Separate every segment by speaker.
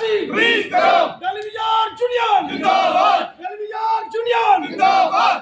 Speaker 1: बाजी
Speaker 2: रिलीज करो।
Speaker 1: गलवियार यूनियन
Speaker 2: जिंदाबाद
Speaker 1: गलवियार यूनियन
Speaker 2: जिंदाबाद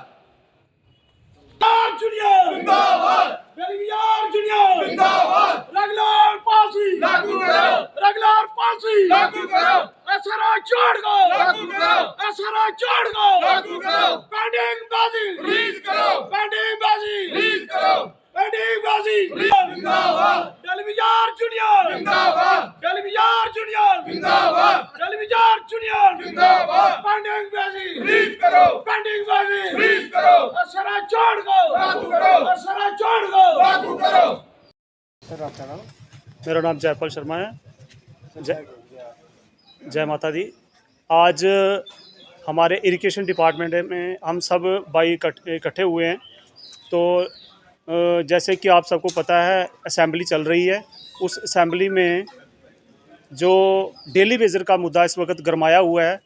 Speaker 1: यूनियन
Speaker 2: जिंदाबाद
Speaker 1: गलवियार यूनियन
Speaker 2: जिंदाबाद।
Speaker 1: रेगुलर पॉलिसी
Speaker 2: लागू करो
Speaker 1: रेगुलर पॉलिसी
Speaker 2: लागू करो
Speaker 1: असरा छोड़ दो
Speaker 2: लागू करो
Speaker 1: असरा छोड़ दो
Speaker 2: लागू करो।
Speaker 1: पेंडिंग बाजी
Speaker 2: रिलीज करो
Speaker 1: पेंडिंग बाजी
Speaker 2: रिलीज करो।
Speaker 1: पेंडिंग बाजी
Speaker 2: जिंदाबाद
Speaker 1: गलवियार यूनियन
Speaker 2: जिंदाबाद
Speaker 1: गलवियार यूनियन
Speaker 2: जिंदाबाद
Speaker 1: गलवियार यूनियन
Speaker 2: जिंदाबाद।
Speaker 1: पेंडिंग बाजी
Speaker 2: रिलीज करो
Speaker 1: पेंडिंग बाजी
Speaker 2: रिलीज करो
Speaker 1: असरा छोड़ दो
Speaker 2: लागू करो
Speaker 1: असरा छोड़ दो
Speaker 2: लागू करो।
Speaker 3: मेरा नाम जयपाल शर्मा है। जय माता दी। आज हमारे इरिगेशन डिपार्टमेंट में हम सब भाई इकट्ठे हुए हैं। तो जैसे कि आप सबको पता है असेंबली चल रही है। उस असेंबली में जो डेली वेजर का मुद्दा इस वक्त गरमाया हुआ है।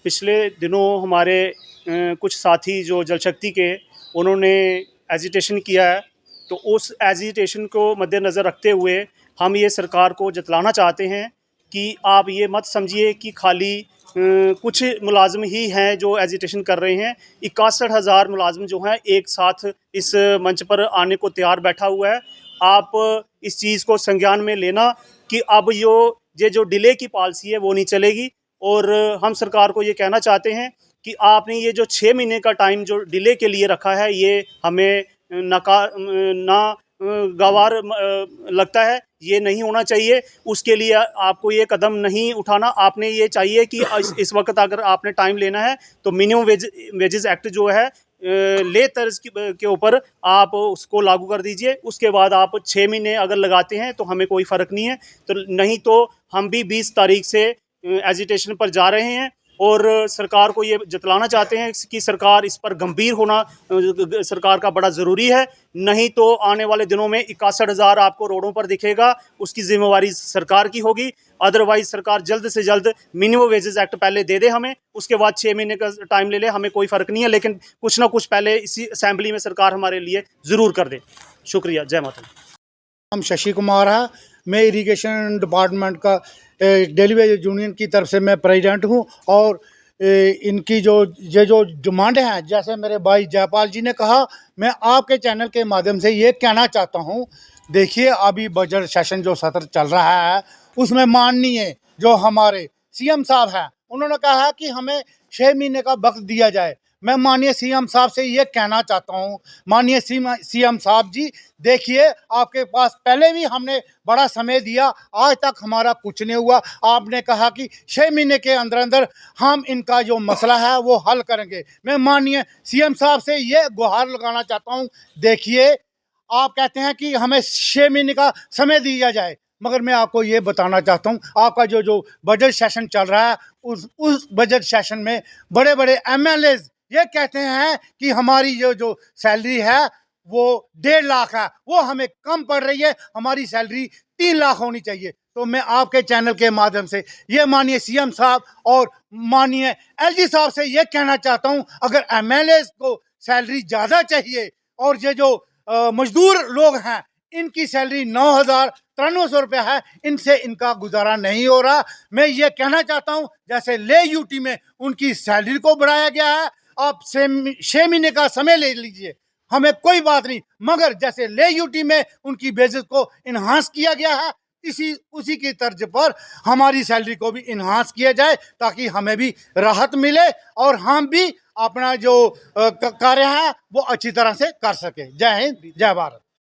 Speaker 3: पिछले दिनों हमारे कुछ साथी जो जल शक्ति के उन्होंने एजिटेशन किया है। तो उस एजिटेशन को मद्देनज़र रखते हुए हम ये सरकार को जतलाना चाहते हैं कि आप ये मत समझिए कि खाली कुछ मुलाजिम ही हैं जो एजिटेशन कर रहे हैं। 61,000 मुलाजिम जो हैं एक साथ इस मंच पर आने को तैयार बैठा हुआ है। आप इस चीज़ को संज्ञान में लेना कि अब ये जो डिले की पॉलिसी है वो नहीं चलेगी। और हम सरकार को ये कहना चाहते हैं कि आपने ये जो 6 महीने का टाइम जो डिले के लिए रखा है ये हमें नागवार लगता है। ये नहीं होना चाहिए। उसके लिए आपको ये कदम नहीं उठाना। आपने ये चाहिए कि इस वक्त अगर आपने टाइम लेना है तो मिनिमम वेजेस एक्ट जो है ले तर्ज के ऊपर आप उसको लागू कर दीजिए। उसके बाद आप 6 महीने अगर लगाते हैं तो हमें कोई फ़र्क नहीं है। तो नहीं तो हम भी 20 तारीख से एजिटेशन पर जा रहे हैं और सरकार को ये जतलाना चाहते हैं कि सरकार इस पर गंभीर होना सरकार का बड़ा ज़रूरी है। नहीं तो आने वाले दिनों में 61,000 आपको रोडों पर दिखेगा। उसकी जिम्मेवारी सरकार की होगी। अदरवाइज़ सरकार जल्द से जल्द मिनिमम वेजेस एक्ट पहले दे दे हमें। उसके बाद 6 महीने का टाइम ले ले, हमें कोई फ़र्क नहीं है। लेकिन कुछ ना कुछ पहले इसी असेंबली में सरकार हमारे लिए ज़रूर कर दे। शुक्रिया। जय माता दी।
Speaker 4: हम शशि कुमार है। मैं इरिगेशन डिपार्टमेंट का डेली वेज यूनियन की तरफ से मैं प्रेसिडेंट हूँ। और इनकी जो डिमांड हैं, जैसे मेरे भाई जयपाल जी ने कहा, मैं आपके चैनल के माध्यम से ये कहना चाहता हूँ। देखिए, अभी बजट सेशन जो सत्र चल रहा है उसमें माननीय जो हमारे सीएम साहब हैं उन्होंने कहा है कि हमें 6 महीने का वक्त दिया जाए। मैं माननीय सीएम साहब से ये कहना चाहता हूँ, माननीय सीएम साहब जी, देखिए आपके पास पहले भी हमने बड़ा समय दिया, आज तक हमारा कुछ नहीं हुआ। आपने कहा कि 6 महीने के अंदर अंदर हम इनका जो मसला है वो हल करेंगे। मैं माननीय सीएम साहब से ये गुहार लगाना चाहता हूँ। देखिए, आप कहते हैं कि हमें 6 महीने का समय दिया जाए, मगर मैं आपको ये बताना चाहता हूँ, आपका जो बजट सेशन चल रहा है उस बजट सेशन में बड़े बड़े एमएलएज ये कहते हैं कि हमारी जो सैलरी है वो 1.5 लाख है, वो हमें कम पड़ रही है, हमारी सैलरी 3 लाख होनी चाहिए। तो मैं आपके चैनल के माध्यम से ये माननीय सीएम साहब और माननीय एलजी साहब से ये कहना चाहता हूँ, अगर एमएलए को सैलरी ज़्यादा चाहिए और ये जो मजदूर लोग हैं इनकी सैलरी 9,9300 रुपये है, इनसे इनका गुजारा नहीं हो रहा। मैं ये कहना चाहता हूँ, जैसे ले यूटी में उनकी सैलरी को बढ़ाया गया है, आप 6 महीने का समय ले लीजिए, हमें कोई बात नहीं, मगर जैसे ले यूटी में उनकी बेसिस को इन्हांस किया गया है उसी की तर्ज पर हमारी सैलरी को भी इन्हांस किया जाए, ताकि हमें भी राहत मिले और हम भी अपना जो कार्य है वो अच्छी तरह से कर सके। जय हिंद, जय भारत।